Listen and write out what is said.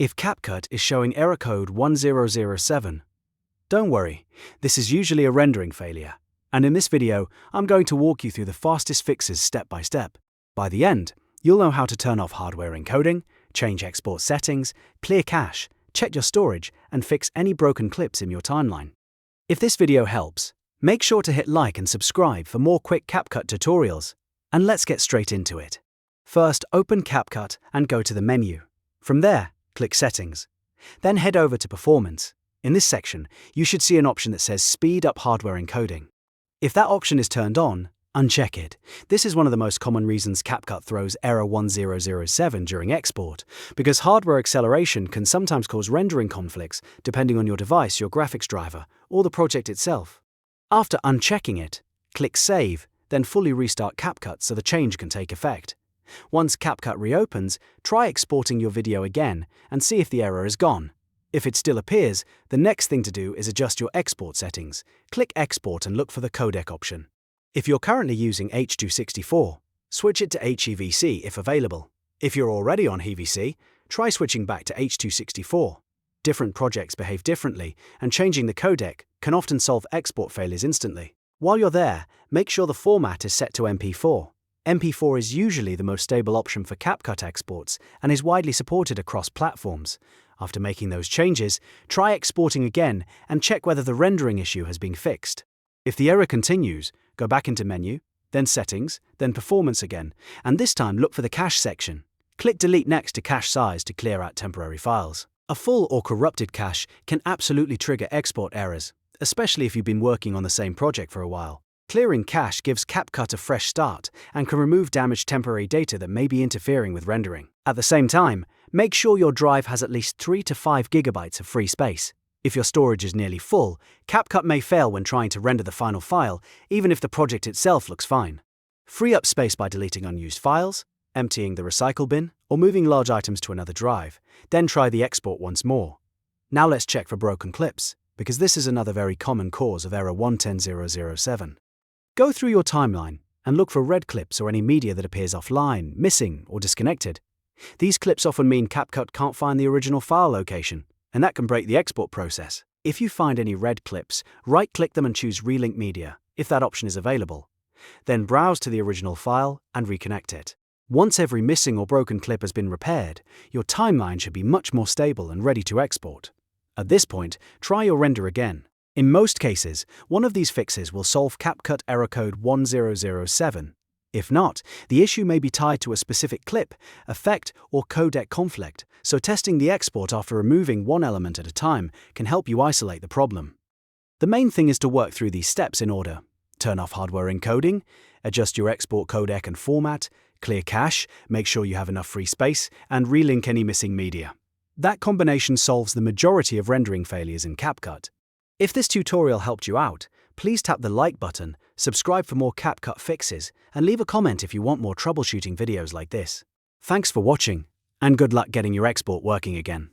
If CapCut is showing error code 1007, don't worry, this is usually a rendering failure, and in this video I'm going to walk you through the fastest fixes step by step. By the end, you'll know how to turn off hardware encoding, change export settings, clear cache, check your storage, and fix any broken clips in your timeline. If this video helps, make sure to hit like and subscribe for more quick CapCut tutorials, and let's get straight into it. First, open CapCut and go to the menu. From there, click Settings. Then head over to Performance. In this section, you should see an option that says Speed up hardware encoding. If that option is turned on, uncheck it. This is one of the most common reasons CapCut throws error 1007 during export, because hardware acceleration can sometimes cause rendering conflicts depending on your device, your graphics driver, or the project itself. After unchecking it, click Save, then fully restart CapCut so the change can take effect. Once CapCut reopens, try exporting your video again and see if the error is gone. If it still appears, the next thing to do is adjust your export settings. Click Export and look for the Codec option. If you're currently using H.264, switch it to HEVC if available. If you're already on HEVC, try switching back to H.264. Different projects behave differently, and changing the codec can often solve export failures instantly. While you're there, make sure the format is set to MP4. MP4 is usually the most stable option for CapCut exports and is widely supported across platforms. After making those changes, try exporting again and check whether the rendering issue has been fixed. If the error continues, go back into Menu, then Settings, then Performance again, and this time look for the Cache section. Click Delete next to cache size to clear out temporary files. A full or corrupted cache can absolutely trigger export errors, especially if you've been working on the same project for a while. Clearing cache gives CapCut a fresh start and can remove damaged temporary data that may be interfering with rendering. At the same time, make sure your drive has at least 3 to 5 gigabytes of free space. If your storage is nearly full, CapCut may fail when trying to render the final file, even if the project itself looks fine. Free up space by deleting unused files, emptying the recycle bin, or moving large items to another drive. Then try the export once more. Now let's check for broken clips, because this is another very common cause of error 110007. Go through your timeline and look for red clips or any media that appears offline, missing, or disconnected. These clips often mean CapCut can't find the original file location, and that can break the export process. If you find any red clips, right-click them and choose Relink Media, if that option is available. Then browse to the original file and reconnect it. Once every missing or broken clip has been repaired, your timeline should be much more stable and ready to export. At this point, try your render again. In most cases, one of these fixes will solve CapCut error code 1007. If not, the issue may be tied to a specific clip, effect, or codec conflict, so testing the export after removing one element at a time can help you isolate the problem. The main thing is to work through these steps in order. Turn off hardware encoding, adjust your export codec and format, clear cache, make sure you have enough free space, and relink any missing media. That combination solves the majority of rendering failures in CapCut. If this tutorial helped you out, please tap the like button, subscribe for more CapCut fixes, and leave a comment if you want more troubleshooting videos like this. Thanks for watching, and good luck getting your export working again.